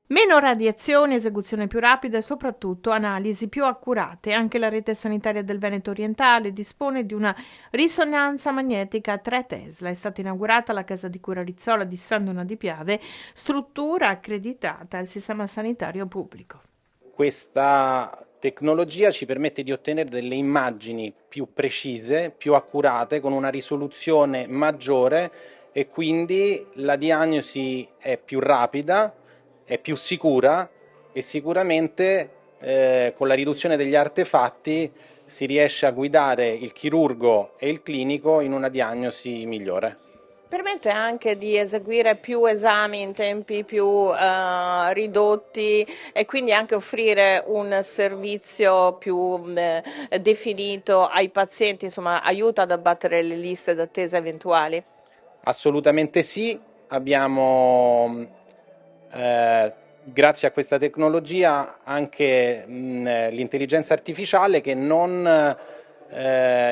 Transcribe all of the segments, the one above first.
Meno radiazioni, esecuzione più rapida e soprattutto analisi più accurate. Anche la rete sanitaria del Veneto orientale dispone di una risonanza magnetica a 3 Tesla. È stata inaugurata la casa di cura Rizzola di San Donato di Piave, struttura accreditata al sistema sanitario pubblico. Questa tecnologia ci permette di ottenere delle immagini più precise, più accurate, con una risoluzione maggiore e quindi la diagnosi è più rapida, è più sicura e sicuramente con la riduzione degli artefatti si riesce a guidare il chirurgo e il clinico in una diagnosi migliore. Permette anche di eseguire più esami in tempi più ridotti e quindi anche offrire un servizio più definito ai pazienti, insomma aiuta ad abbattere le liste d'attesa eventuali. Assolutamente sì, abbiamo grazie a questa tecnologia anche l'intelligenza artificiale che non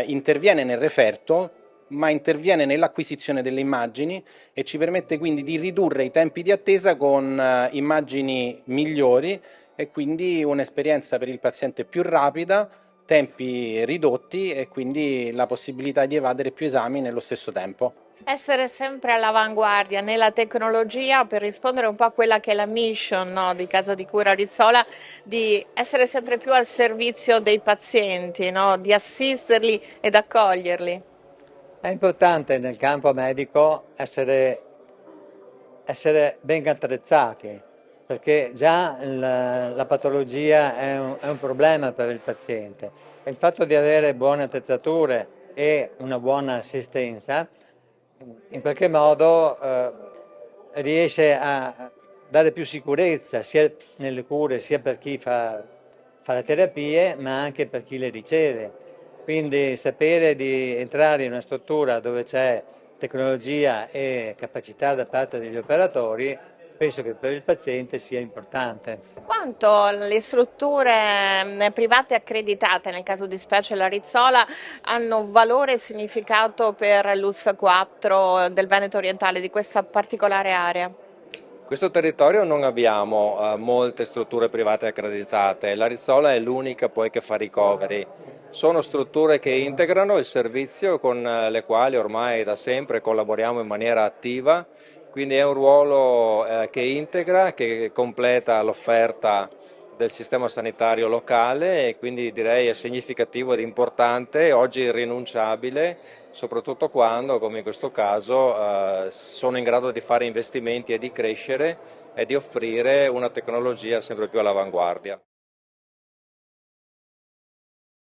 interviene nel referto, ma interviene nell'acquisizione delle immagini e ci permette quindi di ridurre i tempi di attesa con immagini migliori e quindi un'esperienza per il paziente più rapida, tempi ridotti e quindi la possibilità di evadere più esami nello stesso tempo. Essere sempre all'avanguardia nella tecnologia per rispondere un po' a quella che è la mission, no, di Casa di Cura Rizzola, di essere sempre più al servizio dei pazienti, no, di assisterli ed accoglierli. È importante nel campo medico essere ben attrezzati, perché già la patologia è un problema per il paziente. E il fatto di avere buone attrezzature e una buona assistenza in qualche modo riesce a dare più sicurezza sia nelle cure sia per chi fa le terapie ma anche per chi le riceve. Quindi sapere di entrare in una struttura dove c'è tecnologia e capacità da parte degli operatori penso che per il paziente sia importante. Quanto le strutture private accreditate, nel caso di specie la Rizzola, hanno valore e significato per l'ULSS 4 del Veneto orientale, di questa particolare area? In questo territorio non abbiamo molte strutture private accreditate, la Rizzola è l'unica poi che fa ricoveri. Sono strutture che integrano il servizio con le quali ormai da sempre collaboriamo in maniera attiva, quindi è un ruolo che integra, che completa l'offerta del sistema sanitario locale e quindi direi è significativo ed importante, oggi irrinunciabile, soprattutto quando, come in questo caso, sono in grado di fare investimenti e di crescere e di offrire una tecnologia sempre più all'avanguardia.